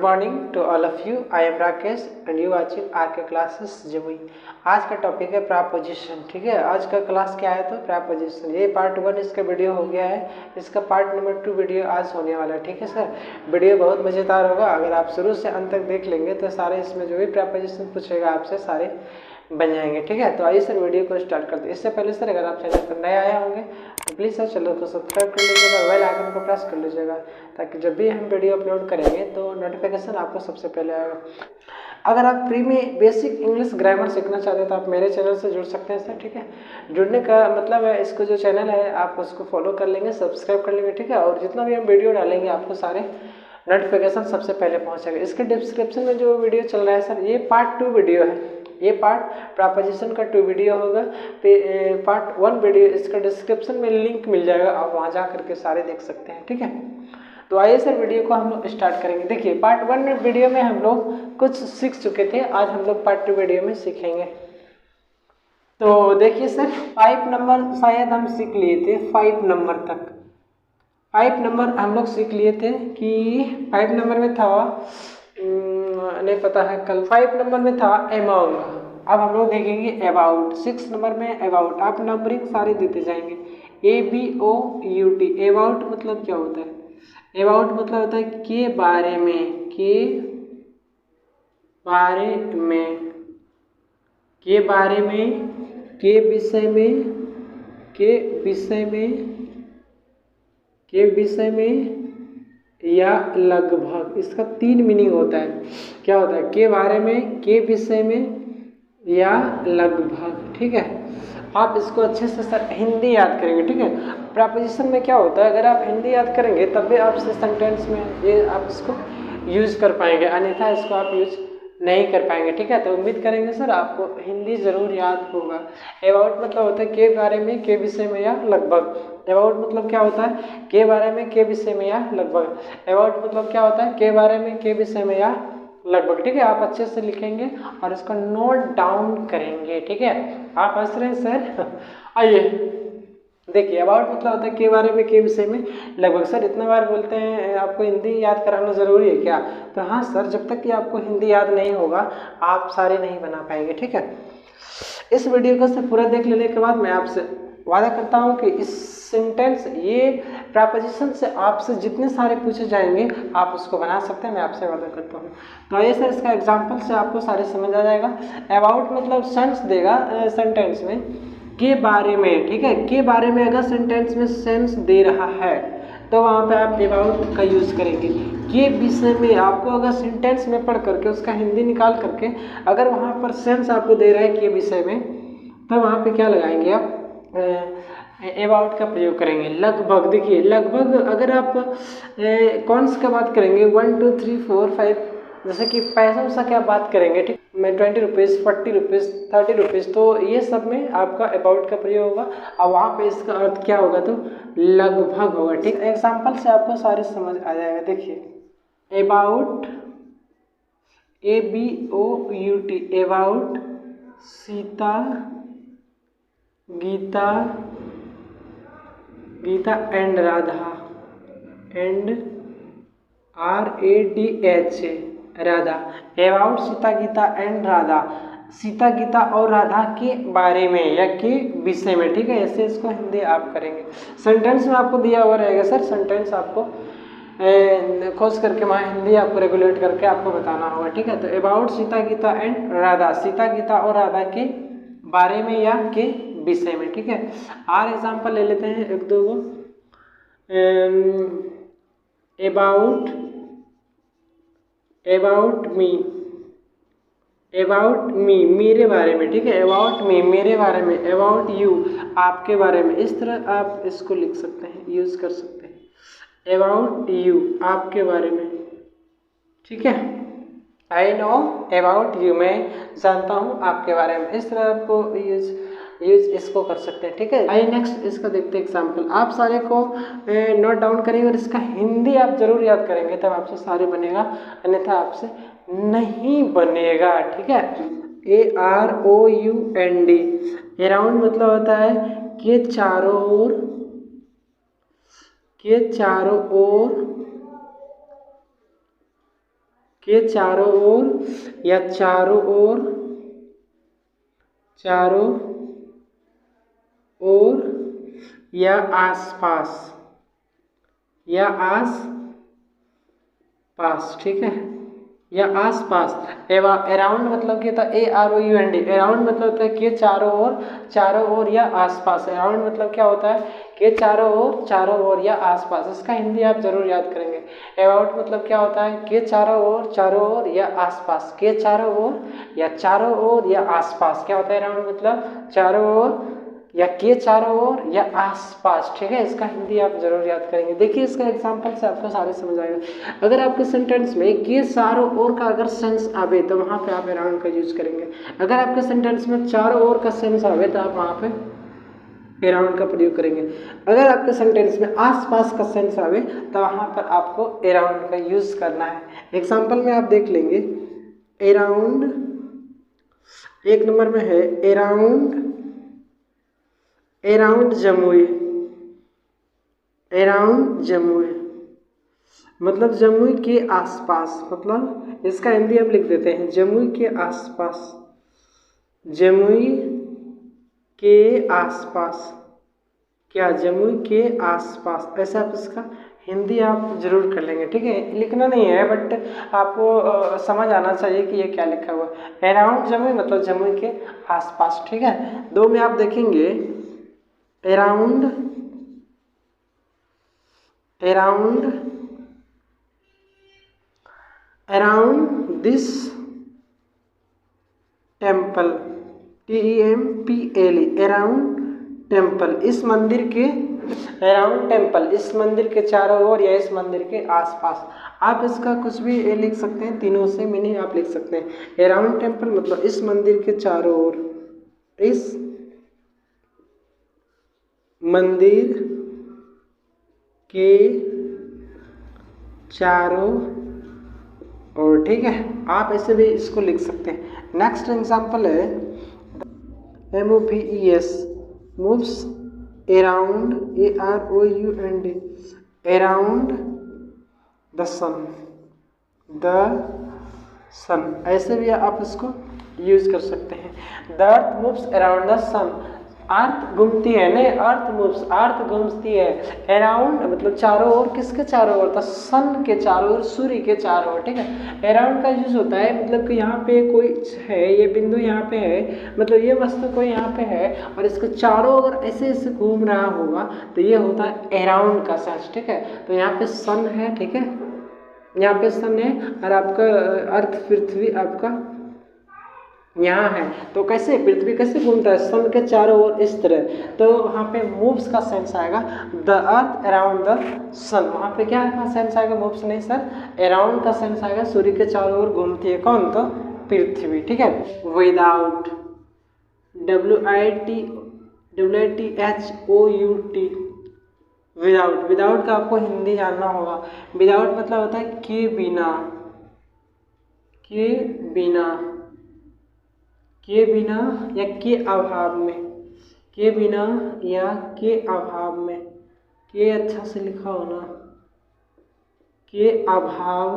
Morning to all of you. I am Rakesh and you watching R K classes Jamui. आज का topic है preposition. ठीक है, आज का क्लास क्या है तो प्रपोजिशन। ये पार्ट 1 इसका वीडियो हो गया है, इसका पार्ट नंबर 2 वीडियो आज होने वाला है। ठीक है सर, वीडियो बहुत मज़ेदार होगा। अगर आप शुरू से अंत तक देख लेंगे तो सारे इसमें जो भी प्रपोजिशन पूछेगा आपसे सारे बन जाएंगे। ठीक है, तो आइए सर वीडियो को स्टार्ट करते हैं। इससे पहले सर अगर आप चैनल पर नए आए होंगे तो प्लीज़ सर चैनल को सब्सक्राइब कर लीजिएगा, बेल आइकन को प्रेस कर लीजिएगा ताकि जब भी हम वीडियो अपलोड करेंगे तो नोटिफिकेशन आपको सबसे पहले आएगा। अगर आप फ्री में बेसिक इंग्लिश ग्रामर सीखना चाहते हैं तो आप मेरे चैनल से जुड़ सकते हैं सर। ठीक है, जुड़ने का मतलब है इसको जो चैनल है आप उसको फॉलो कर लेंगे, सब्सक्राइब कर लेंगे। ठीक है, और जितना भी हम वीडियो डालेंगे आपको सारे नोटिफिकेशन सबसे पहले पहुँचेगा। इसके डिस्क्रिप्शन में जो वीडियो चल रहा है सर ये पार्ट 2 वीडियो है। ये पार्ट प्रपोजिशन का 2 वीडियो होगा, पार्ट 1 वीडियो इसका डिस्क्रिप्शन में लिंक मिल जाएगा, आप वहाँ जा करके सारे देख सकते हैं। ठीक है, तो आइए सर वीडियो को हम लोग स्टार्ट करेंगे। देखिए पार्ट 1 वीडियो में हम लोग कुछ सीख चुके थे, आज हम लोग पार्ट 2 वीडियो में सीखेंगे। तो देखिए सर 5 नंबर शायद हम सीख लिए थे, 5 नंबर तक 5 नंबर हम लोग सीख लिए थे कि 5 नंबर में था नहीं पता है कल 5 नंबर में था अमाउंट। अब हम लोग देखेंगे अबाउट। 6 नंबर में अबाउट। आप नंबरिंग सारे देते जाएंगे ABOUT। अबाउट मतलब क्या होता है? अबाउट मतलब होता है के बारे में, के बारे में, के बारे में, के विषय में, के विषय में, के विषय में या लगभग। इसका 3 मीनिंग होता है। क्या होता है? के बारे में, के विषय में या लगभग। ठीक है, आप इसको अच्छे से सर हिंदी याद करेंगे। ठीक है, प्रपोजिशन में क्या होता है, अगर आप हिंदी याद करेंगे तब भी आप सेंटेंस में ये आप इसको यूज कर पाएंगे, अन्यथा इसको आप यूज नहीं कर पाएंगे। ठीक है, तो उम्मीद करेंगे सर आपको हिंदी ज़रूर याद होगा। अबाउट मतलब होता है के बारे में, के विषय में या लगभग। अबाउट मतलब क्या होता है? के बारे में, के विषय में या लगभग। अबाउट मतलब क्या होता है? के बारे में, के विषय में या लगभग। ठीक है, आप अच्छे से लिखेंगे और इसको नोट डाउन करेंगे। ठीक है, आप हंस रहे हैं सर आइए देखिए अबाउट मतलब होता है के बारे में, के विषय में, लगभग। सर इतना बार बोलते हैं आपको हिंदी याद कराना ज़रूरी है क्या? तो हाँ सर, जब तक कि आपको हिंदी याद नहीं होगा आप सारे नहीं बना पाएंगे। ठीक है, इस वीडियो को से पूरा देख लेने के बाद मैं आपसे वादा करता हूँ कि इस सेंटेंस ये प्रपोजिशन से आपसे जितने सारे पूछे जाएंगे आप उसको बना सकते हैं, मैं आपसे वादा करता हूँ। तो आइए सर इसका एग्जाम्पल से आपको सारे समझ आ जाएगा। अबाउट मतलब सेंस देगा सेंटेंस में के बारे में। ठीक है, के बारे में अगर सेंटेंस में सेंस दे रहा है तो वहाँ पे आप अबाउट का यूज़ करेंगे। के विषय में आपको अगर सेंटेंस में पढ़ करके उसका हिंदी निकाल करके अगर वहाँ पर सेंस आपको दे रहा है के विषय में तो वहाँ पे क्या लगाएंगे आप? अबाउट का प्रयोग करेंगे। लगभग देखिए लगभग अगर आप कौन सी का बात करेंगे 1 2 3 4 5 जैसे कि पैसों से क्या बात करेंगे। ठीक, मैं 20 रुपीज़ 40 रुपीज़ 30 रुपीज़, तो ये सब में आपका अबाउट का प्रयोग होगा और वहाँ पे इसका अर्थ क्या होगा तो लगभग होगा। ठीक, एग्जाम्पल से आपको सारे समझ आ जाएगा। देखिए about ABOUT about Sita Gita and Radha and RADHA Radha. About Sita Gita and Radha, Sita Gita और राधा के बारे में या के विषय में। ठीक है, ऐसे इसको हिंदी आप करेंगे। सेंटेंस में आपको दिया हुआ रहेगा सर, सेंटेंस आपको खोज करके वहाँ हिंदी आपको रेगुलेट करके आपको बताना होगा। ठीक है, तो अबाउट सीता गीता एंड राधा, सीता गीता और राधा के बारे में या के विषय में। ठीक है, और एग्जाम्पल ले लेते हैं एक दो गो। अबाउट मी मेरे बारे में। ठीक है, अबाउट मी मेरे बारे में, अबाउट यू आपके बारे में। इस तरह आप इसको लिख सकते हैं, यूज कर सकते हैं। अबाउट यू आपके बारे में। ठीक है, आई नो अबाउट यू मैं जानता हूँ आपके बारे में। इस तरह आपको यूज इसको कर सकते हैं। ठीक है, आइए नेक्स्ट इसका देखते हैं एग्जाम्पल। आप सारे को नोट डाउन करेंगे और इसका हिंदी आप जरूर याद करेंगे तब आपसे सारे बनेगा, अन्यथा आपसे नहीं बनेगा। ठीक है, AROUND अराउंड मतलब होता है के चारों ओर, के चारों ओर के चारों ओर या चारों ओर, चारों ओर या आसपास, या आस पास, ठीक है, या आस पास। अराउंड मतलब क्या था, AROUND, अराउंड मतलब होता है कि चारों ओर, चारों ओर या आसपास। अराउंड मतलब क्या होता है कि चारों ओर या आसपास। इसका हिंदी आप जरूर याद करेंगे। अबाउट मतलब क्या होता है कि चारों ओर या आसपास, के चारों ओर या आसपास। क्या होता है अराउंड मतलब चारों ओर या के चारों ओर या आसपास, ठीक है। इसका हिंदी आप जरूर याद करेंगे। देखिए इसका एग्जांपल से आपको सारे समझ आएगा। अगर आपके सेंटेंस में के चारों ओर का अगर सेंस आवे तो वहाँ पे आप अराउंड का यूज करेंगे। अगर आपके सेंटेंस में चारों ओर का सेंस आवे तो आप वहाँ पे अराउंड का प्रयोग करेंगे। अगर आपके सेंटेंस में आसपास का सेंस आवे तो वहाँ पर आपको अराउंड का यूज करना है। एग्जाम्पल में आप देख लेंगे, अराउंड, एक नंबर में है अराउंड जमुई, अराउंड जमुई मतलब जमुई के आसपास। मतलब इसका हिंदी हम लिख देते हैं जमुई के आसपास, जमुई के आसपास। क्या, जमुई के आसपास, ऐसा आप इसका हिंदी आप जरूर कर लेंगे, ठीक है। लिखना नहीं है बट आपको समझ आना चाहिए कि ये क्या लिखा हुआ है। अराउंड जमुई मतलब जमुई के आसपास, ठीक है। दो में आप देखेंगे around this temple, TEMPLE, around temple, इस मंदिर के, अराउंड टेम्पल इस मंदिर के चारों ओर या इस मंदिर के आसपास। आप इसका कुछ भी लिख सकते हैं, तीनों से मीनिंग आप लिख सकते हैं। अराउंड टेम्पल मतलब इस मंदिर के चारों ओर, इस मंदिर के चारों ओर, ठीक है। आप ऐसे भी इसको लिख सकते हैं। नेक्स्ट एग्जांपल है MOVES, moves around, AROUND, around the sun, ऐसे भी आप इसको यूज कर सकते हैं। The earth moves around the sun, earth घूमती है, नहीं अर्थ मूव्स, अर्थ घूमती है। अराउंड मतलब चारों ओर, किसके चारों ओर, द सन के चारों ओर, सूर्य के चारों ओर, ठीक है। अराउंड का यूज होता है मतलब कि यहाँ पे कोई है, ये बिंदु यहाँ पे है, मतलब ये वस्तु कोई यहाँ पे है और इसके चारों ओर ऐसे ऐसे घूम रहा होगा तो ये होता है अराउंड का सेंस, ठीक है। तो यहाँ पे सन है, ठीक है, यहाँ पे सन है और आपका अर्थ पृथ्वी आपका यहाँ है। तो कैसे पृथ्वी कैसे घूमता है, सन के चारों ओर इस तरह, तो वहाँ पे मूव्स का सेंस आएगा द अर्थ अराउंड द सन। वहाँ पे क्या का सेंस आएगा, मूव्स नहीं सर, अराउंड का सेंस आएगा, सूर्य के चारों ओर घूमती है कौन, तो पृथ्वी, ठीक है। विदाउट, WITHOUT, विदाउट, विदाउट का आपको हिंदी जानना होगा। विदाउट मतलब होता है के बिना, के बिना, के बिना या के अभाव में, के बिना या के अभाव में, के अच्छा से लिखा हो ना, के अभाव,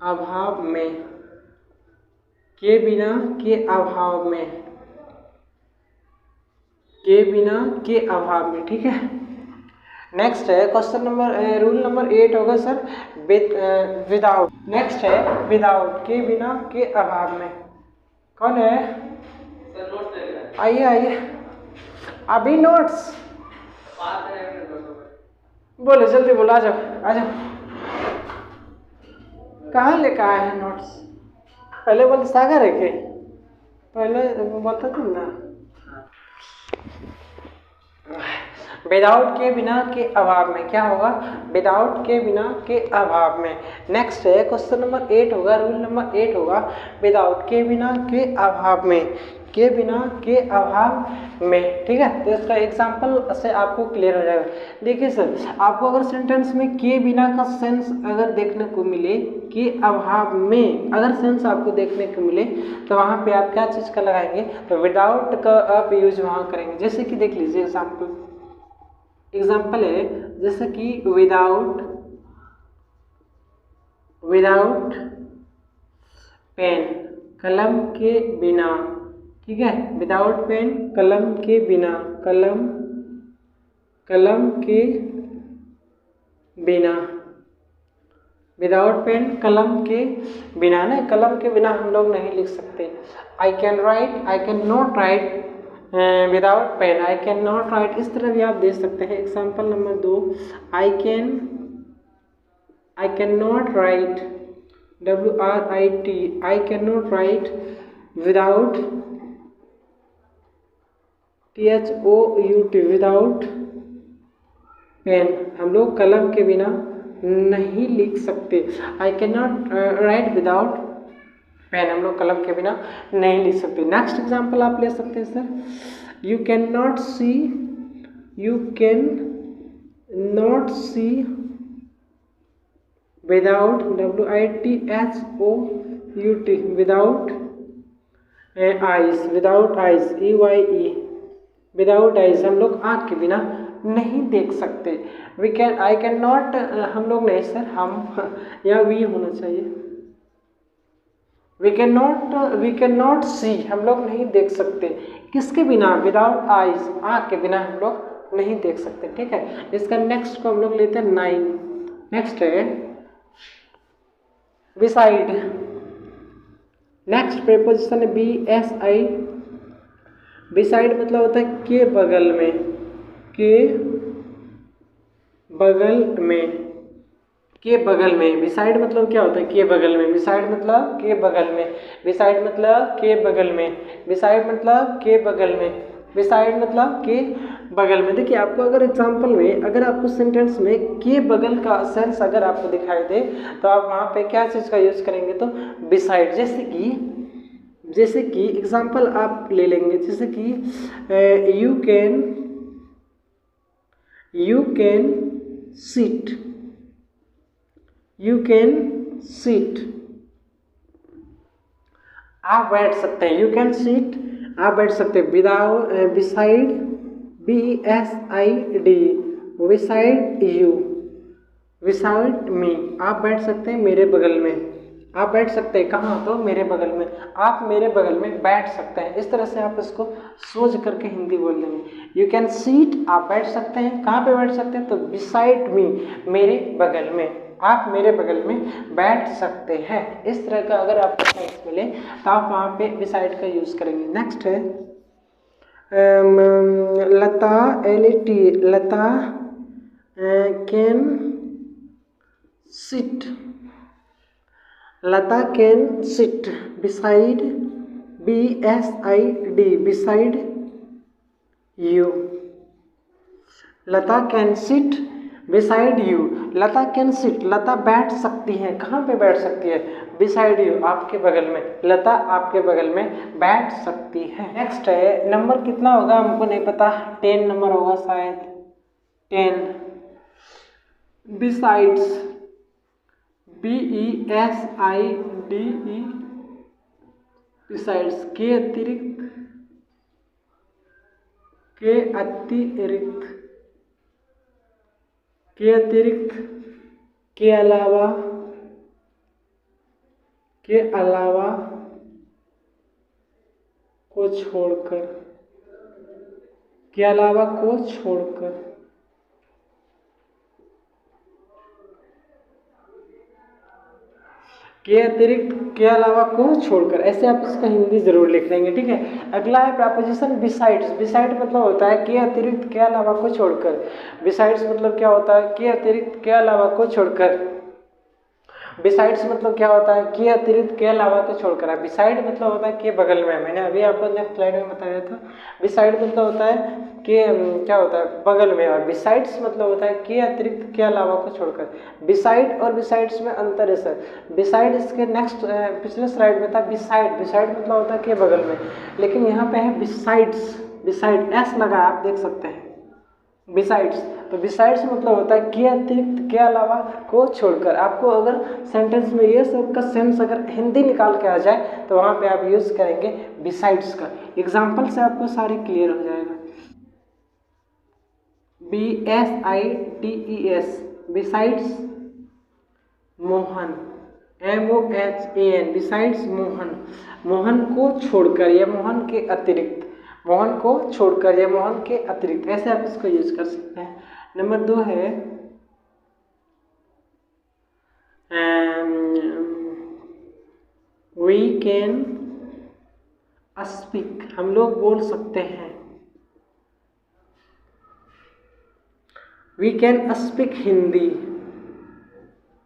अभाव में, के बिना के अभाव में, के बिना के अभाव में, ठीक है। नेक्स्ट है क्वेश्चन नंबर, रूल नंबर 8 होगा सर, विदाउट। नेक्स्ट है विदाउट, के बिना के अभाव में, कौन है, आइए आइए, अभी नोट्स बोले, जल्दी बोलो, आ जाओ आ जाओ। कहाँ लेकर आए हैं नोट्स, पहले बोलते सागर है के, पहले बोलता तुम ना। विदाउट के बिना के अभाव में, क्या होगा, विदाउट के बिना के अभाव में। नेक्स्ट है क्वेश्चन नंबर 8 होगा, रूल नंबर 8 होगा, विदाउट के बिना के अभाव में, के बिना के अभाव में, ठीक है। तो इसका एग्जांपल से आपको क्लियर हो जाएगा। देखिए सर, आपको अगर सेंटेंस में के बिना का सेंस अगर देखने को मिले, के अभाव में अगर सेंस आपको देखने को मिले तो वहाँ पे आप क्या चीज़ का लगाएंगे, तो विदाउट का आप यूज वहाँ करेंगे। जैसे कि देख लीजिए एग्जाम्पल है, जैसे कि विदाउट विदाउट पेन, कलम के बिना, ठीक है, विदाउट पेन, कलम के बिना, कलम के बिना, विदाउट पेन, कलम के बिना ना, कलम के बिना हम लोग नहीं लिख सकते। I can write, I can not write without pen, I can not write, इस तरह भी आप दे सकते हैं। Example number 2, I can not write, WRIT, I can not write without THOUT, without pen, हम लोग कलम के बिना नहीं लिख सकते। I can not write without pen, हम लोग कलम के बिना नहीं लिख सकते। नेक्स्ट एग्जाम्पल आप ले सकते हैं sir, you can not see, you can not see without WITHOUT, without eyes, without eyes, EYE, without eyes, हम लोग आँख के बिना नहीं देख सकते। We can, I can not, हम लोग नहीं सर, हम या वी होना चाहिए। वी कैन नॉट सी, हम लोग नहीं देख सकते, किसके बिना, विदाउट आइज, आँख के बिना हम लोग नहीं देख सकते, ठीक है। इसका नेक्स्ट को हम लोग लेते हैं 9। नेक्स्ट है बिसाइड, नेक्स्ट प्रीपोजिशन है BSI, बिसाइड मतलब होता है के बगल में, के बगल में, के बगल में, बिसाइड मतलब क्या होता है, के बगल में, बिसाइड मतलब के बगल में, बिसाइड मतलब के बगल में, बिसाइड मतलब के बगल में, बिसाइड मतलब के बगल में। देखिए आपको अगर एग्जाम्पल में, अगर आपको सेंटेंस में के बगल का सेंस अगर आपको दिखाई दे तो आप वहाँ पे क्या चीज़ का यूज करेंगे, तो बिसाइड। जैसे कि एग्जाम्पल आप ले लेंगे, जैसे कि you can sit, you can sit, आप बैठ सकते हैं, यू कैन सिट, आप बैठ सकते हैं, without, beside, BSID, beside you, beside me, आप बैठ सकते हैं मेरे बगल में, आप बैठ सकते हैं कहाँ, तो मेरे बगल में, आप मेरे बगल में बैठ सकते हैं। इस तरह से आप इसको सोच करके हिंदी बोल देंगे। यू कैन सीट, आप बैठ सकते हैं, कहाँ पे बैठ सकते हैं, तो बिसाइड मी, मेरे बगल में, आप मेरे बगल में बैठ सकते हैं। इस तरह का अगर आपको सेंस मिले तो आप वहाँ पे बिसाइड का यूज़ करेंगे। नेक्स्ट है Lata, LAT, Lata can sit, Lata can sit beside, BSID, beside you, Lata can sit beside you, Lata can sit, Lata बैठ सकती है, कहाँ पे बैठ सकती है, बिसाइड यू, आपके बगल में, लता आपके बगल में बैठ सकती है। नेक्स्ट है, नंबर कितना होगा हमको नहीं पता, 10 नंबर होगा शायद, 10, बिसाइड्स, BESIDE, बिसाइड्स, के अतिरिक्त, के अतिरिक्त, के अतिरिक्त, के अलावा, के अलावा, को छोड़कर, के अलावा को छोड़कर, के अतिरिक्त, के अलावा को छोड़कर, ऐसे आप इसका हिंदी जरूर लिख लेंगे, ठीक है। अगला है प्रपोजिशन बिसाइड्स, बिसाइड मतलब होता है के अतिरिक्त, के अलावा को छोड़कर, बिसाइड्स मतलब क्या होता है, के अतिरिक्त, के अलावा को छोड़कर, बिसाइड्स मतलब क्या होता है, के अतिरिक्त, के अलावा को छोड़कर। बिसाइड मतलब होता है के बगल में, मैंने अभी आपको नेक्स्ट स्लाइड में बताया था। बिसाइड मतलब होता है के, क्या होता है, बगल में, और बिसाइड्स मतलब होता है के अतिरिक्त, के अलावा को छोड़कर। बिसाइड और बिसाइड्स में अंतर है सर। बिसाइड इसके नेक्स्ट पिछले स्लाइड में था बिसाइड, बिसाइड मतलब होता है के बगल में, लेकिन यहाँ पे है बिसाइड्स, बिसाइड एस लगा आप देख सकते हैं, बिसाइड्स। तो बिसाइड्स मतलब होता है के अतिरिक्त, के अलावा को छोड़कर। आपको अगर सेंटेंस में ये सब का सेंस अगर हिंदी निकाल के आ जाए तो वहाँ पे आप यूज़ करेंगे बिसाइड्स का। एग्जाम्पल से आपको सारे क्लियर हो जाएगा। BSIDES, besides Mohan, MOHAN, besides Mohan, Mohan को छोड़कर या मोहन के अतिरिक्त, मोहन को छोड़कर या मोहन के अतिरिक्त, ऐसे आप इसको यूज कर सकते हैं। नंबर 2 है वी कैन स्पीक, हम लोग बोल सकते हैं। We can speak Hindi,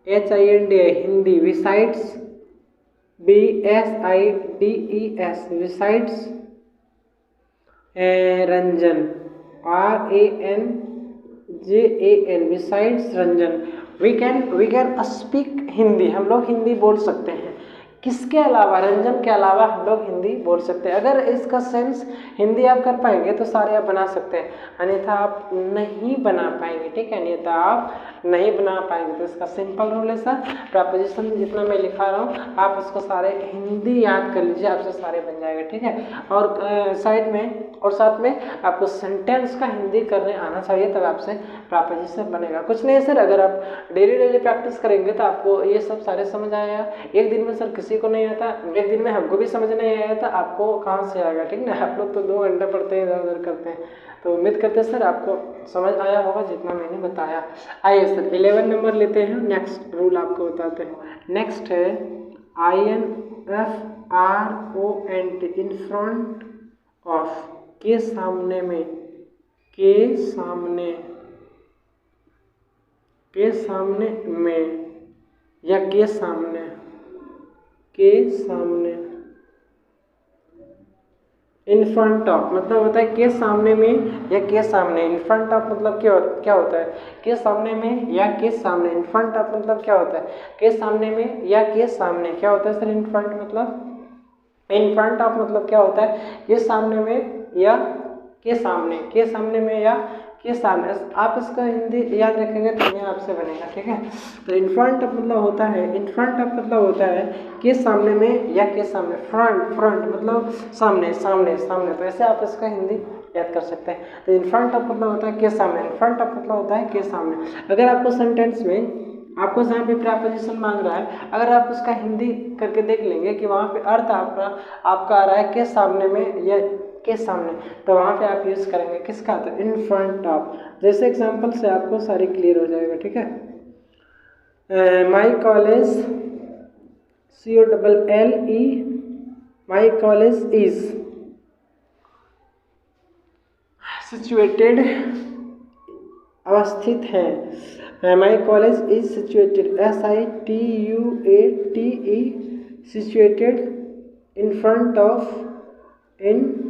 HIND Hindi, besides BSIDES, besides Ranjan, RANJAN, besides Ranjan. We can speak Hindi, हम लोग हिंदी बोल सकते हैं। किसके अलावा, रंजन के अलावा हम लोग हिंदी बोल सकते हैं। अगर इसका सेंस हिंदी आप कर पाएंगे तो सारे आप बना सकते हैं, अन्यथा आप नहीं बना पाएंगे, ठीक है, अन्यथा आप नहीं बना पाएंगे। तो इसका सिंपल रूल है सर, प्रपोजिशन जितना मैं लिखा रहा हूँ आप इसको सारे हिंदी याद कर लीजिए, आपसे सारे बन जाएगा, ठीक है। और साइड में और साथ में आपको सेंटेंस का हिंदी करने आना चाहिए, तब आपसे प्रपोजिशन बनेगा। कुछ नहीं है सर, अगर आप डेली प्रैक्टिस करेंगे तो आपको ये सब सारे समझ आएगा। एक दिन में सर किसी को नहीं आता, एक दिन में हमको भी समझ नहीं आया था, आपको कहाँ से आएगा, ठीक ना। आप लोग तो 2 घंटे पढ़ते हैं, इधर उधर करते हैं। तो उम्मीद करते हैं सर आपको समझ आया होगा जितना मैंने बताया। आइए सर 11 नंबर लेते हैं, नेक्स्ट रूल आपको बताते हैं। नेक्स्ट है INFRONT, इन फ्रंट ऑफ, के सामने में, के सामने, के सामने में या के सामने, के सामने। इन फ्रंट ऑफ मतलब होता है के सामने में या के सामने। इन फ्रंट ऑफ मतलब क्या होता है, के सामने में या के सामने। इन फ्रंट ऑफ मतलब क्या होता है, के सामने में या के सामने। क्या होता है सर इन फ्रंट मतलब, इन फ्रंट ऑफ मतलब क्या होता है, के सामने में या के सामने, के सामने में या के सामने। आप इसका हिंदी याद रखेंगे तो ये आपसे बनेगा, ठीक है। तो इन फ्रंट ऑफ मतलब होता है, इन फ्रंट ऑफ मतलब होता है के सामने में या के सामने। फ्रंट मतलब सामने, तो ऐसे आप इसका हिंदी याद कर सकते हैं। तो इन फ्रंट ऑफ मतलब होता है के सामने, इन फ्रंट ऑफ मतलब होता है के सामने। अगर आपको सेंटेंस में आपको जहाँ पे प्रपोजिशन मांग रहा है, अगर आप उसका हिंदी करके देख लेंगे कि वहाँ पे अर्थ आपका आ रहा है के सामने में या के सामने, तो वहाँ पे आप यूज़ करेंगे किसका, तो इन फ्रंट ऑफ। जैसे एग्जांपल से आपको सारी क्लियर हो जाएगा, ठीक है। My college, COLLE, my college is situated, अवस्थित है। My college is situated, SITUATE, situated in front of, in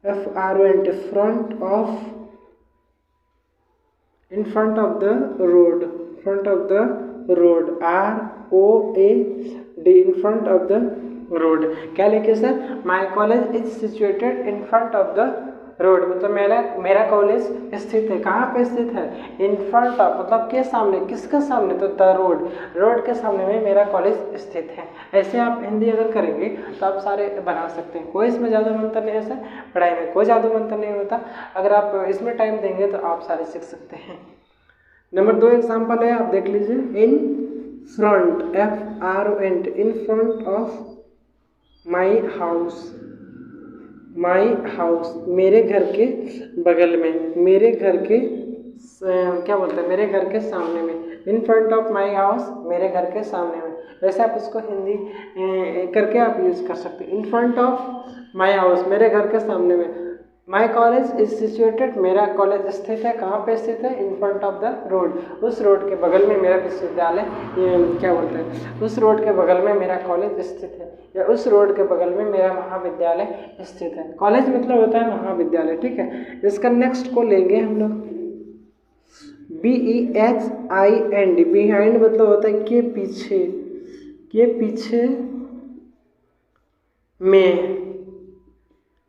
FRONT, front of, in front of the road, front of the road, ROAD, in front of the road। क्या लिखे sir, my college is situated in front of the road, मतलब मेरा college स्थित है, कहाँ पे स्थित है, इन फ्रंट ऑफ मतलब के सामने, किसके सामने, तो द रोड, रोड के सामने में मेरा कॉलेज स्थित है। ऐसे आप हिंदी अगर करेंगे तो आप सारे बना सकते हैं, कोई इसमें ज़्यादा मंत्र नहीं है सर, पढ़ाई में कोई ज़्यादा मंत्र नहीं होता। अगर आप इसमें टाइम देंगे तो आप सारे सीख सकते हैं। नंबर 2 एग्जाम्पल है, आप देख लीजिए। In front, FRONT, in front of my house, my house मेरे घर के बगल में, मेरे घर के क्या बोलते हैं, मेरे घर के सामने में। In front of my house, मेरे घर के सामने में। वैसे आप इसको हिंदी करके आप यूज़ कर सकते हैं। In front of my house, मेरे घर के सामने में। माई कॉलेज इज सिचुएटेड, मेरा कॉलेज स्थित है, कहाँ पे स्थित है, in front of the road, उस रोड के बगल में मेरा विश्वविद्यालय, क्या बोलते हैं, उस रोड के बगल में मेरा कॉलेज स्थित है, या उस रोड के बगल में मेरा महाविद्यालय स्थित है। कॉलेज मतलब होता है महाविद्यालय, ठीक है। इसका नेक्स्ट को लेंगे हम लोग, BEHIND, बिहाइंड मतलब होता है के पीछे, के पीछे में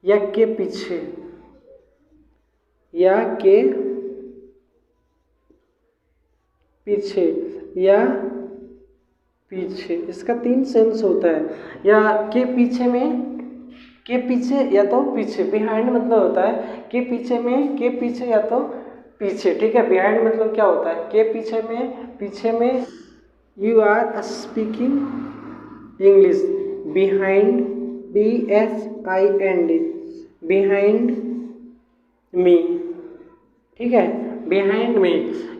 या के पीछे, या के पीछे, या पीछे। इसका 3 सेंस होता है, या के पीछे में, के पीछे या तो पीछे। बिहाइंड मतलब होता है के पीछे में, के पीछे या तो पीछे, ठीक है। बिहाइंड मतलब क्या होता है, के पीछे में, पीछे में you are speaking English. Behind, BHIND, behind me, ठीक है, behind me.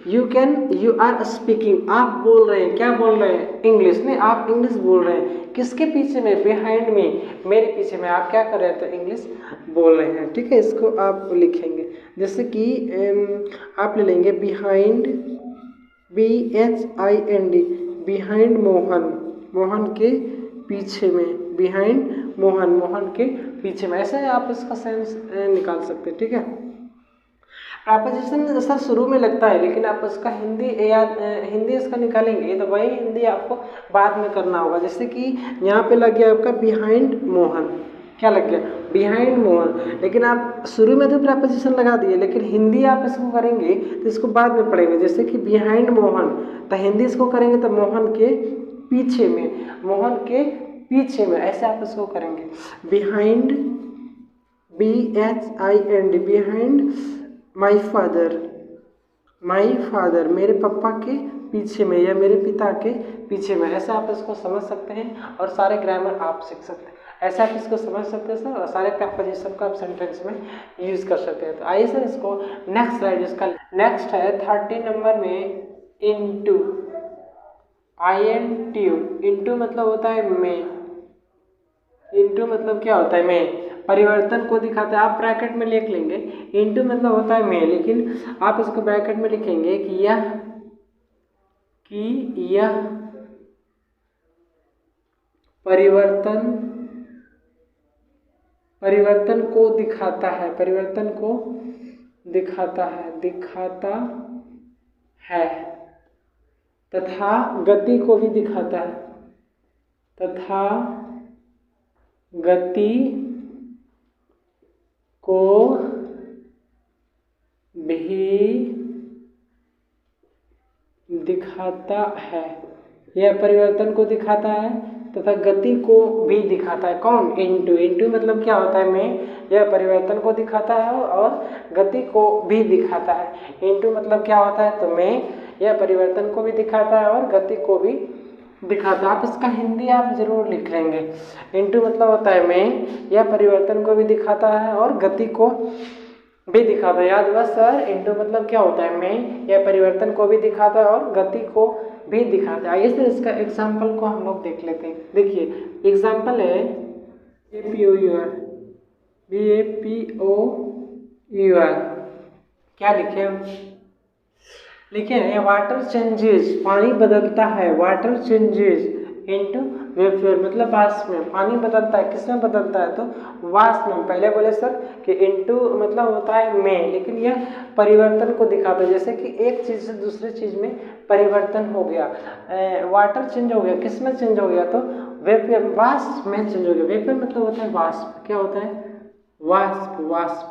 You are speaking, आप बोल रहे हैं, क्या बोल रहे हैं, इंग्लिश। नहीं, आप इंग्लिश बोल रहे हैं, किसके पीछे में, बिहाइंड मी, मेरे पीछे में आप क्या कर रहे हैं, तो इंग्लिश बोल रहे हैं, ठीक है। इसको आप लिखेंगे, जैसे कि आप ले लेंगे behind, BHIND, behind Mohan, Mohan के पीछे में, बिहाइंड मोहन, मोहन के पीछे में, ऐसे आप इसका सेंस निकाल सकते हैं, ठीक है। प्रपोजिशन सर शुरू में लगता है, लेकिन आप उसका हिंदी इसका निकालेंगे तो वही हिंदी आपको बाद में करना होगा। जैसे कि यहाँ पे लग गया आपका बिहाइंड मोहन, क्या लग गया, बिहाइंड मोहन, लेकिन आप शुरू में तो प्रपोजिशन लगा दिए, लेकिन हिंदी आप इसको करेंगे तो इसको बाद में पढ़ेंगे। जैसे कि बिहाइंड मोहन, तो हिंदी इसको करेंगे तो मोहन के पीछे में, मोहन के पीछे में, ऐसे आप इसको करेंगे। Behind, BHIND, behind my father, my father, मेरे पापा के पीछे में या मेरे पिता के पीछे में, ऐसे आप इसको समझ सकते हैं और सारे ग्रामर आप सीख सकते हैं। ऐसे आप इसको समझ सकते हैं सर, और सारे प्रपोजिशन को आप सेंटेंस में यूज़ कर सकते हैं। तो आइए सर इसको नेक्स्ट स्लाइड, इसका नेक्स्ट है 30 नंबर में इनटू, INTU, इनटू मतलब होता है में, इनटू मतलब क्या होता है, में, परिवर्तन को दिखाता है। आप ब्रैकेट में लिख लेंगे, इनटू मतलब होता है में, लेकिन आप इसको ब्रैकेट में लिखेंगे कि यह परिवर्तन को दिखाता है, परिवर्तन को दिखाता है, तथा गति को भी दिखाता है, तथा गति को भी दिखाता है। यह परिवर्तन को दिखाता है तथा गति को भी दिखाता है। कौन, इनटू, इनटू मतलब क्या होता है, में, यह परिवर्तन को दिखाता है और गति को भी दिखाता है। इनटू मतलब क्या होता है, तो में, यह परिवर्तन को भी दिखाता है और गति को भी दिखाता है। आप इसका हिंदी आप जरूर लिख लेंगे। इनटू मतलब होता है में, यह परिवर्तन को भी दिखाता है और गति को भी दिखाता है। याद हुआ सर, इनटू मतलब क्या होता है, में, यह परिवर्तन को भी दिखाता है और गति को भी दिखाता है। आइए सर इसका एग्जाम्पल को हम लोग देख लेते हैं। देखिए एग्जाम्पल है BAPOUR, क्या लिखे हम, लिखे वाटर चेंजेस, पानी बदलता है, वाटर चेंजेस इनटू वेपर मतलब वाष्प में, पानी बदलता है, किसमें बदलता है, तो वाष्प में। पहले बोले सर कि इनटू मतलब होता है में, लेकिन यह परिवर्तन को दिखाता है। जैसे कि एक चीज़ से दूसरी चीज़ में परिवर्तन हो गया, वाटर चेंज हो गया, किसमें चेंज हो गया, तो वेपर, वाष्प में चेंज हो गया। वेपर मतलब होता है वाष्प, क्या होता है, वाष्प, वाष्प।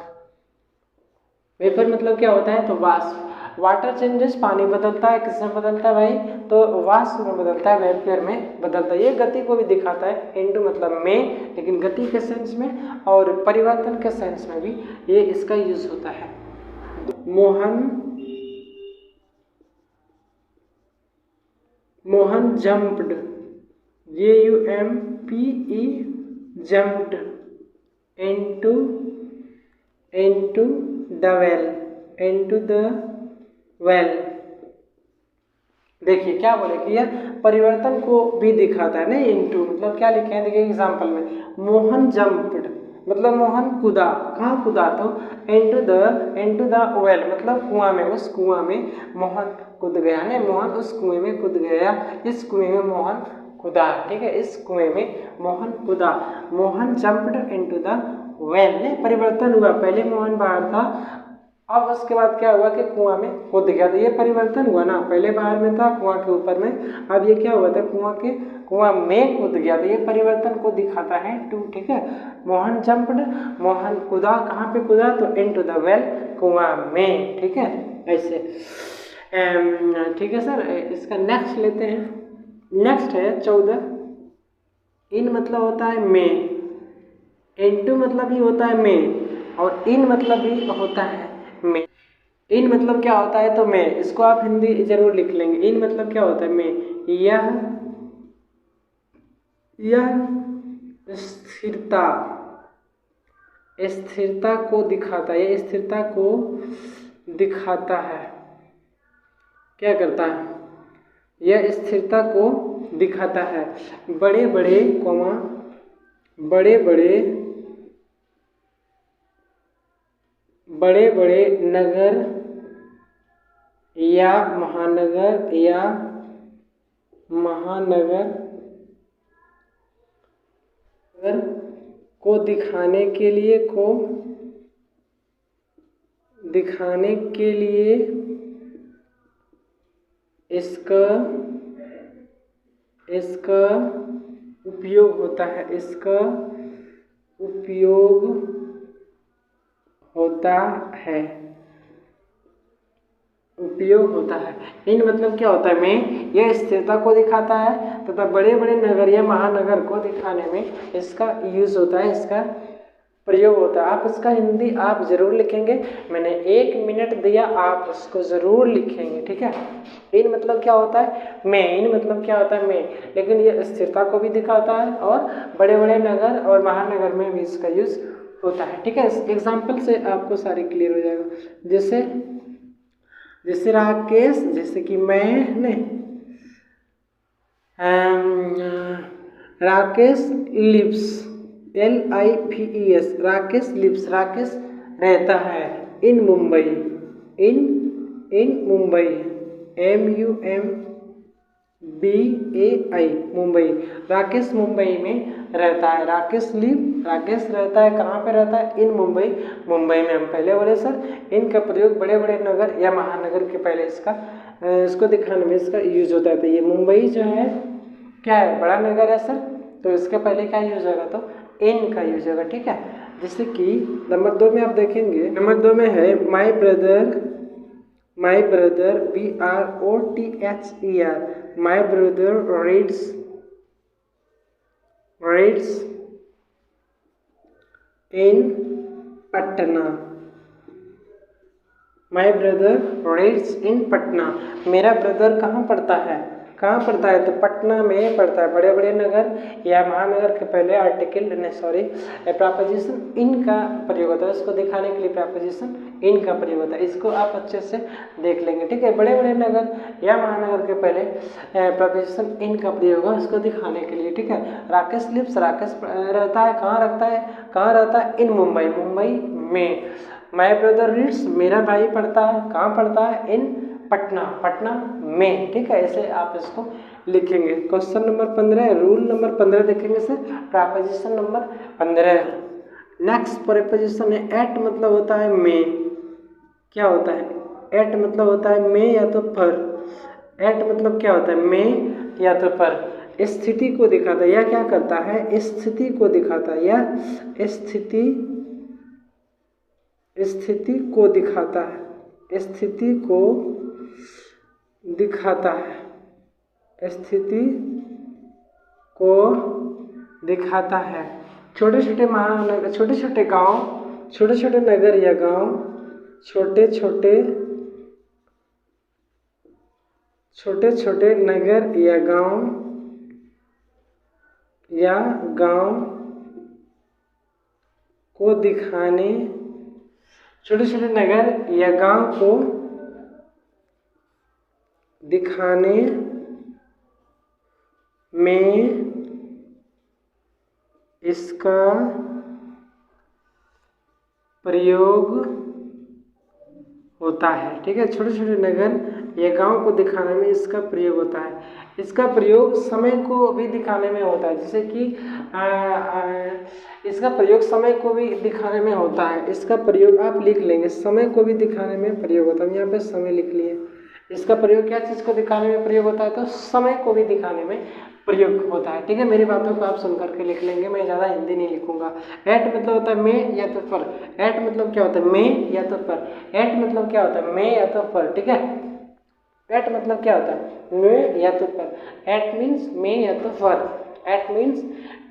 वेपर मतलब क्या होता है, तो वाष्प। वाटर चेंजेस, पानी बदलता है, किसमें बदलता है भाई, तो वाष्प में बदलता है, वेपर में बदलता है। ये गति को भी दिखाता है, इनटू मतलब में, लेकिन गति के सेंस में और परिवर्तन के सेंस में भी ये इसका यूज होता है। Mohan jumped, JUMPE, jumped into the well, देखिए क्या बोले कि यह परिवर्तन को भी दिखाता है। नहीं, इनटू मतलब क्या लिखे हैं, देखिए एग्जांपल में, मोहन जंप्ड मतलब मोहन कूदा, कहाँ कूदा, तो इनटू द वेल मतलब कुआं में, उस कुआं में मोहन कूद गया। नहीं, मोहन उस कुएं में कूद गया, इस कुएं में मोहन कूदा, ठीक है, इस कुएं में मोहन कूदा। Mohan jumped into the well, ने परिवर्तन हुआ, पहले मोहन बाहर था, अब उसके बाद क्या हुआ कि कुआं में कूद गया, तो ये परिवर्तन हुआ ना, पहले बाहर में था कुआं के ऊपर में, अब ये क्या हुआ था, कुआं में कूद गया, तो ये परिवर्तन को दिखाता है टू, ठीक है। मोहन जंप्ड, मोहन कूदा, कहाँ पे कूदा, तो इनटू द वेल, कुआं में, ठीक है, ऐसे। ठीक है सर, इसका नेक्स्ट लेते हैं। नेक्स्ट है 14, इन मतलब होता है में, इनटू मतलब भी होता है में, और इन मतलब भी होता है में। इन मतलब क्या होता है, तो में, इसको आप हिंदी जरूर लिख लेंगे। इन मतलब क्या होता है, में, यह स्थिरता को दिखाता है, यह स्थिरता को दिखाता है। क्या करता है? यह स्थिरता को दिखाता है। बड़े बड़े नगर या महानगर को दिखाने के लिए इसका उपयोग होता है। इन मतलब क्या होता है? में यह स्थिरता को दिखाता है तथा बड़े बड़े नगर या महानगर को दिखाने में इसका यूज होता है, इसका प्रयोग होता है। आप इसका हिंदी आप जरूर लिखेंगे, मैंने 1 मिनट दिया, आप उसको जरूर लिखेंगे, ठीक है। इन मतलब क्या होता है? में। इन मतलब क्या होता है? में। लेकिन यह स्थिरता को भी दिखाता है और बड़े बड़े नगर और महानगर में भी इसका यूज होता है, ठीक है। एग्जाम्पल से आपको सारी क्लियर हो जाएगा। जैसे राकेश, जैसे कि मैंने, Rakesh lives, LIVES, Rakesh lives, Rakesh रहता है इन मुंबई, इन मुंबई, MUMBAI, मुंबई। राकेश मुंबई में रहता है। राकेश रहता है, कहाँ पे रहता है? इन मुंबई में। हम पहले बोले सर इनका प्रयोग बड़े बड़े नगर या महानगर के पहले इसको दिखाने में इसका यूज होता है। तो ये मुंबई जो है क्या है? बड़ा नगर है सर, तो इसके पहले क्या यूज होगा? तो इन का यूज होगा, ठीक है। जैसे कि नंबर 2 में आप देखेंगे, नंबर 2 में है my brother, BROTHER, my brother reads in Patna, my brother reads इन पटना। मेरा ब्रदर कहाँ पढ़ता है? तो पटना में पढ़ता है। बड़े बड़े नगर या महानगर के पहले प्रपोजिशन इन का प्रयोग होता है। इसको दिखाने के लिए प्रपोजिशन इन का प्रयोग होता है। इसको आप अच्छे से देख लेंगे, ठीक है। बड़े बड़े नगर या महानगर के पहले प्रपोजिशन इन का प्रयोग होगा इसको दिखाने के लिए, ठीक है। राकेश लिव्स, राकेश रहता है, कहाँ रहता है? इन मुंबई में। माई ब्रदर रीड्स, मेरा भाई पढ़ता है, कहाँ पढ़ता है? इन पटना में, ठीक है। ऐसे आप इसको लिखेंगे। क्वेश्चन नंबर 15, रूल नंबर 15 देखेंगे sir, preposition number 15। Next preposition है एट, मतलब होता है में। क्या होता है? एट मतलब होता है में या तो पर। एट मतलब क्या होता है? में या तो पर। स्थिति को दिखाता है। यह क्या करता है? स्थिति को दिखाता है। यह स्थिति को दिखाता है। स्थिति को दिखाता है। छोटे छोटे महानगर, छोटे छोटे गांव, छोटे छोटे नगर या गांव, छोटे छोटे नगर या गांव को दिखाने, छोटे छोटे नगर या गांव को दिखाने में इसका प्रयोग होता है, ठीक है। छोटे छोटे नगर या गांव को दिखाने में इसका प्रयोग होता है। इसका प्रयोग समय को भी दिखाने में होता है, जैसे कि इसका प्रयोग समय को भी दिखाने में होता है। इसका प्रयोग आप लिख लेंगे, समय को भी दिखाने में प्रयोग होता है। यहाँ पे समय लिख लिए। इसका प्रयोग क्या चीज़ को दिखाने में प्रयोग होता है? तो समय को भी दिखाने में प्रयोग होता है, ठीक है। मेरी बातों को आप सुन करके लिख लेंगे, मैं ज़्यादा हिंदी नहीं लिखूंगा। एट मतलब होता है में या तो पर। एट मतलब क्या होता है? में या तो पर। एट मतलब क्या होता है? में या तो पर, ठीक है। एट मतलब क्या होता है? में या तो पर। एट मीन्स में या तो पर। एट मीन्स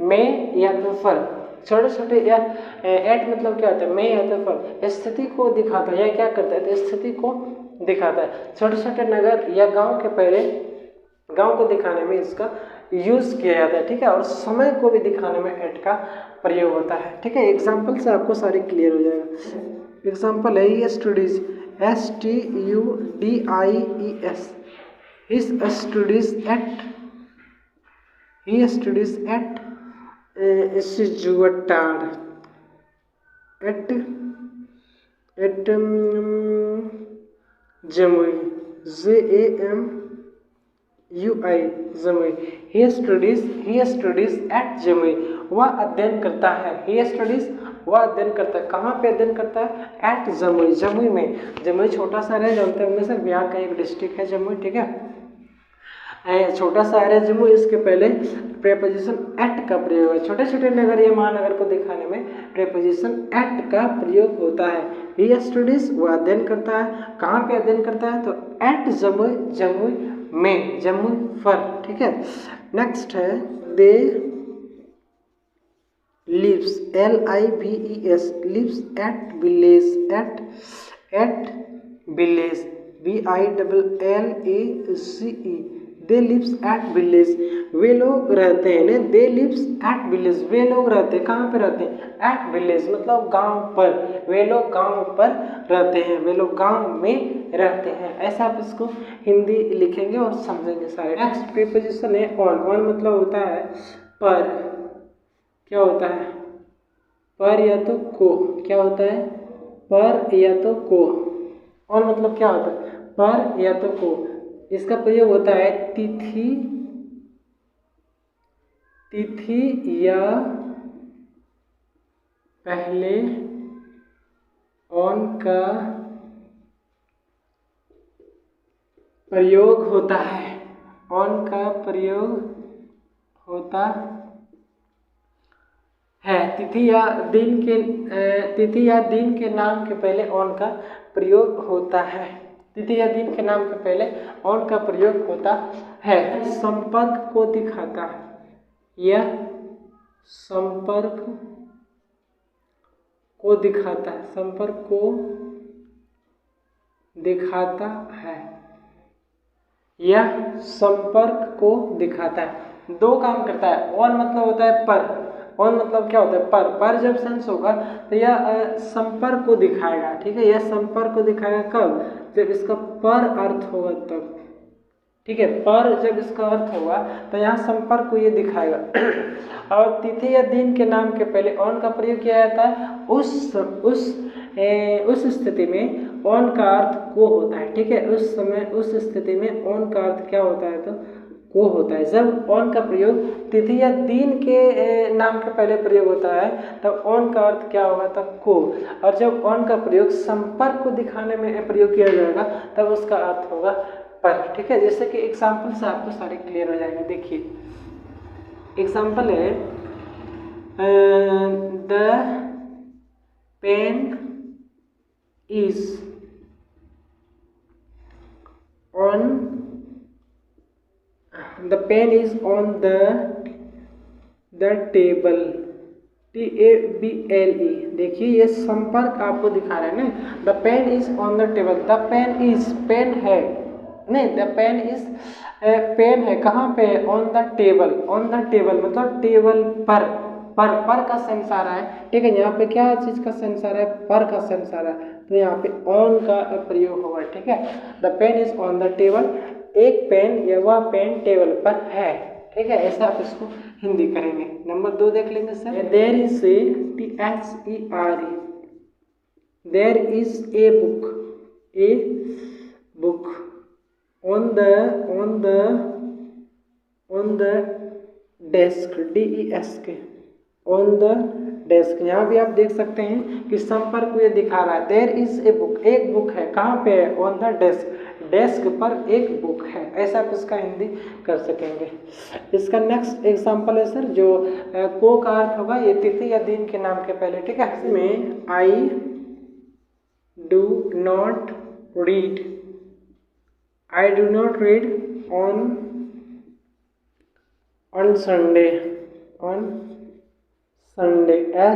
में या तो पर। छोटे छोटे या एट मतलब क्या होता है? में या तो पर। स्थिति को दिखाता है। यह क्या करता है? तो स्थिति को दिखाता है। छोटे छोटे नगर या गांव के पहले गांव को दिखाने में इसका यूज किया जाता है, ठीक है। और समय को भी दिखाने में एट का प्रयोग होता है, ठीक है। एग्जाम्पल से आपको सारी क्लियर हो जाएगा। एग्जाम्पल है he studies, STUDIES, he studies at Situate at Jamui, JAMUI, Jamui. he studies at Jamui, वह अध्ययन करता है। he studies, वह अध्ययन करता है। कहाँ पे अध्ययन करता है? एट जमुई, जमुई में। जमुई छोटा सा है, जानते होंगे सर, बिहार का एक डिस्ट्रिक्ट है जमुई, ठीक है। छोटा सा है जमुई, इसके पहले प्रेपोजिशन एट का प्रयोग है। छोटे छोटे नगर या महानगर को दिखाने में प्रेपोजिशन एट का प्रयोग होता है। ही स्टडीज, वो अध्ययन करता है। कहाँ पे अध्ययन करता है? तो एट जमुई, जमुई में, जमुई पर, ठीक है। नेक्स्ट है they lives, LIVES, lives at village, at village, VILLACE, they lives at village, वे लोग रहते हैं। दे लिव्स एट विलेज, वे लोग रहते हैं। कहाँ पे रहते हैं? एट विलेज, मतलब गांव पर। वे लोग गांव पर रहते हैं, वे लोग गांव में रहते हैं। ऐसा आप इसको हिंदी लिखेंगे और समझेंगे सारे। नेक्स्ट प्रीपोजिशन है ऑन। ऑन मतलब होता है पर। क्या होता है? पर या तो को। क्या होता है? पर या तो को। ऑन मतलब क्या होता है? पर या तो को। इसका प्रयोग होता है तिथि या पहले ऑन का प्रयोग होता है। ऑन का प्रयोग होता है। तिथि या दिन के नाम के पहले ऑन का प्रयोग होता है। तिथि या दिन के नाम के पहले ऑन का प्रयोग होता है। संपर्क को दिखाता है। यह संपर्क को दिखाता है। संपर्क को दिखाता है। यह संपर्क को दिखाता है। दो काम करता है। ऑन मतलब होता है पर। ऑन मतलब क्या होता है? पर जब सेंस होगा तो यह संपर्क को दिखाएगा, ठीक है। यह संपर्क को दिखाएगा कब? जब इसका पर अर्थ होगा तब, ठीक है। पर जब इसका अर्थ होगा तो यहाँ संपर्क को ये दिखाएगा। और तिथि या दिन के नाम के पहले ऑन का प्रयोग किया जाता है उस स्थिति में ऑन का अर्थ को होता है, ठीक है। उस समय उस स्थिति में ऑन का अर्थ क्या होता है? तो को होता है। जब ऑन का प्रयोग तिथि या दिन के नाम के पहले प्रयोग होता है तब ऑन का अर्थ क्या होगा? तब को। और जब ऑन का प्रयोग संपर्क को दिखाने में प्रयोग किया जाएगा तब उसका अर्थ होगा पर, ठीक है। जैसे कि एग्जाम्पल से आपको सारे क्लियर हो जाएंगे। देखिए एग्जाम्पल है the pen is on the pen is on the table, TABLE। देखिए ये संपर्क आपको दिखा रहे हैं ना। The pen is on the table, the pen is, pen है नहीं, द पेन इज पेन है कहाँ पे? On the table. On the table मतलब टेबल पर। पर का सेंस आ रहा है, ठीक है। यहाँ पे क्या चीज का सेंस आ रहा है? पर का सेंस आ रहा है, तो यहाँ पे ऑन का प्रयोग होगा, ठीक है। The pen is on the table, एक पेन या वह पेन टेबल पर है, ठीक है। ऐसा आप इसको हिंदी करेंगे। नंबर 2 देख लेंगे sir. There is a THERE, there is a book on the desk, DESK, on the desk. यहाँ भी आप देख सकते हैं कि संपर्क को ये दिखा रहा है। देयर इज ए बुक, एक बुक है। कहाँ पे है? ऑन द डेस्क, डेस्क पर एक बुक है। ऐसा आप इसका हिंदी कर सकेंगे। इसका नेक्स्ट एग्जांपल है सर जो को का अर्थ होगा ये तिथि या दिन के नाम के पहले, ठीक है। इसमें I do not read on Sunday,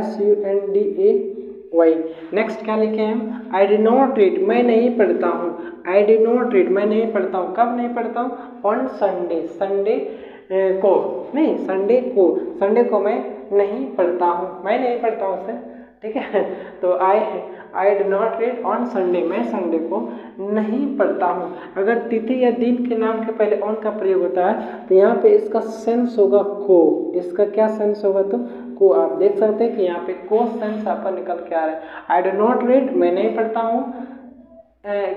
SUNDAY, वही। नेक्स्ट क्या लिखे हैं, आई डू नॉट रीड, मैं नहीं पढ़ता हूँ। आई डू नॉट रीड, मैं नहीं पढ़ता हूँ। कब नहीं पढ़ता हूँ? ऑन संडे, संडे को नहीं, संडे को मैं नहीं पढ़ता हूँ, मैं नहीं पढ़ता हूँ उसे, ठीक है। तो I do not read on Sunday, मैं संडे को नहीं पढ़ता हूँ। अगर तिथि या दिन के नाम के पहले ऑन का प्रयोग होता है तो यहाँ पे इसका सेंस होगा को। इसका क्या सेंस होगा? तो को। आप देख सकते हैं कि यहाँ पे को सेंस आपका निकल के आ रहा है। आई डू नॉट रीड, मैं नहीं पढ़ता हूँ।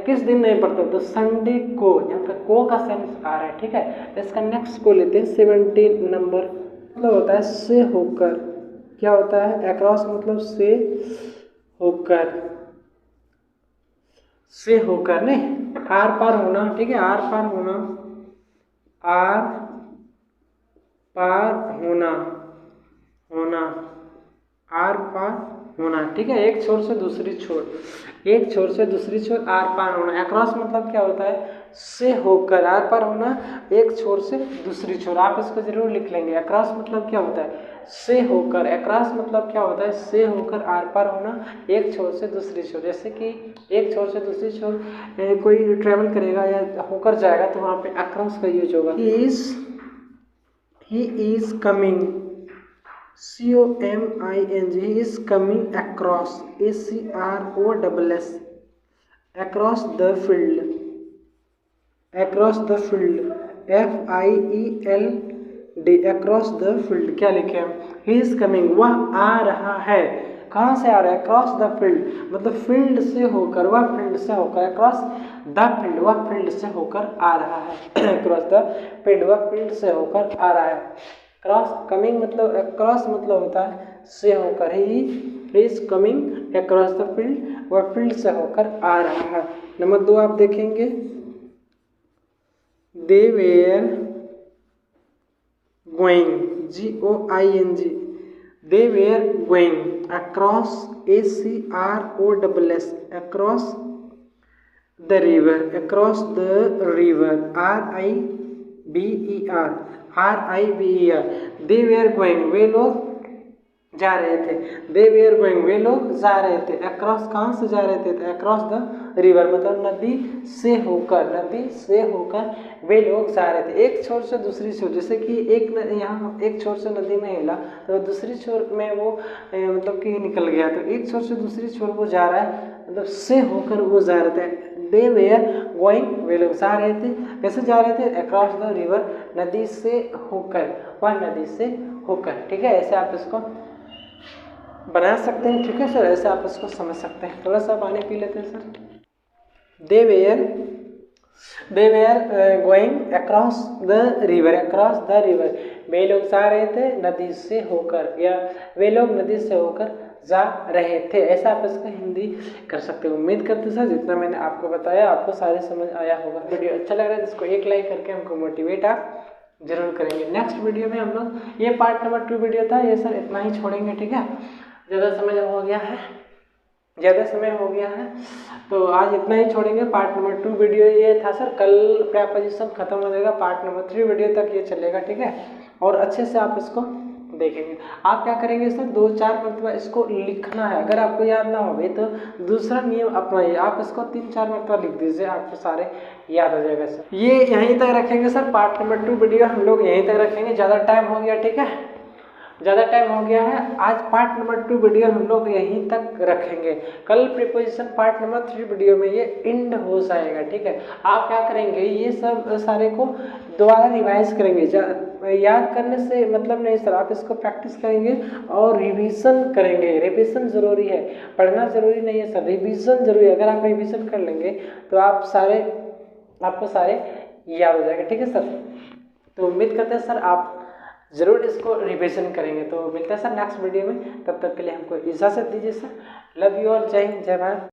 किस दिन नहीं पढ़ता? तो संडे को। यहाँ पे को का सेंस आ रहा है, ठीक है। इसका नेक्स्ट को लेते हैं 17 नंबर। मतलब होता है से होकर। क्या होता है? अक्रॉस मतलब से होकर, से होकर नहीं, आर पार होना, ठीक है। आर पार होना, आर पार होना, होना, आर पार होना, ठीक है। एक छोर से दूसरी छोर, एक छोर से दूसरी छोर आर पार होना। अक्रॉस मतलब क्या होता है? से होकर, आर पार होना, एक छोर से दूसरी छोर। आप इसको जरूर लिख लेंगे। अक्रॉस मतलब क्या होता है? से होकर। अक्रॉस मतलब क्या होता है? से होकर आर पार होना, एक छोर से दूसरी छोर। जैसे कि एक छोर से दूसरी छोर कोई ट्रेवल करेगा या होकर जाएगा तो वहाँ पे अक्रॉस का यूज होगा। ही is coming, COMING, he is coming across, ACROSS, across the field, across the field, FIELD, across the field। क्या लिखे हैं? he is coming, वह आ रहा है। कहाँ से आ रहा है? across the field मतलब फील्ड से होकर, वह फील्ड से होकर, across the field वह फील्ड से होकर आ रहा है। across the field वह फील्ड से होकर आ रहा है। क्रॉस कमिंग मतलब, क्रॉस मतलब होता है से होकर। He is coming across the field, वह फील्ड से होकर आ रहा है। नंबर 2 आप देखेंगे, they were going, GOING, they were going across, ACROSS, across the river, across the river, RIBER, they were going, वे लोग जा रहे थे। दे वेयर गोइंग, वे लोग जा रहे थे। अक्रॉस कहाँ से जा रहे थे? अक्रॉस द रिवर मतलब नदी से होकर, नदी से होकर वे लोग जा रहे थे। एक छोर से दूसरी छोर, जैसे कि यहाँ एक छोर से नदी में हिला तो दूसरी छोर में वो मतलब कि निकल गया, तो एक छोर से दूसरी छोर वो जा रहा है, मतलब से होकर वो जा रहे थे। दे वेयर गोइंग, वे लोग जा रहे थे। कैसे जा रहे थे? अक्रॉस द रिवर, नदी से होकर, वह नदी से होकर, ठीक है। ऐसे आप इसको बना सकते हैं, ठीक है सर। ऐसे आप इसको समझ सकते हैं। थोड़ा सा पानी पी लेते हैं sir. They were going across the river, across the river, वे लोग जा रहे थे नदी से होकर, या वे लोग नदी से होकर जा रहे थे। ऐसा आप इसका हिंदी कर सकते हो। उम्मीद करते सर जितना मैंने आपको बताया आपको सारे समझ आया होगा। वीडियो अच्छा लग रहा है जिसको एक लाइक करके हमको मोटिवेट आप जरूर करेंगे। नेक्स्ट वीडियो में हम लोग, ये पार्ट नंबर 2 वीडियो था, ये सर इतना ही छोड़ेंगे, ठीक है। ज़्यादा समय हो गया है, तो आज इतना ही छोड़ेंगे। पार्ट नंबर 2 वीडियो ये था सर। कल प्रीपोजिशन खत्म हो जाएगा, पार्ट नंबर 3 वीडियो तक ये चलेगा, ठीक है। और अच्छे से आप इसको देखेंगे। आप क्या करेंगे सर, 2-4 मरतबा इसको लिखना है। अगर आपको याद ना हो तो दूसरा नियम अपनाइए, आप इसको 3-4 मरतबा लिख दीजिए, आपको सारे याद हो जाएगा सर। ये यहीं तक रखेंगे सर, पार्ट नंबर 2 वीडियो हम लोग यहीं तक रखेंगे। ज़्यादा टाइम हो गया, ठीक है, ज़्यादा टाइम हो गया है। आज पार्ट नंबर 2 वीडियो हम लोग यहीं तक रखेंगे। कल प्रीपोजिशन पार्ट नंबर 3 वीडियो में ये एंड हो जाएगा, ठीक है। आप क्या करेंगे, ये सब सारे को दोबारा रिवाइज करेंगे। याद करने से मतलब नहीं सर, आप इसको प्रैक्टिस करेंगे और रिवीजन करेंगे। रिवीजन ज़रूरी है, पढ़ना ज़रूरी नहीं है सर, रिवीजन ज़रूरी है। अगर आप रिवीजन कर लेंगे तो आपको सारे याद हो जाएगा, ठीक है सर। तो उम्मीद करते हैं सर आप ज़रूर इसको रिवीजन करेंगे। तो मिलते हैं सर नेक्स्ट वीडियो में, तब तक के लिए हमको इजाज़त दीजिए सर। लव यू ऑल, जय हिंद, जय भारत।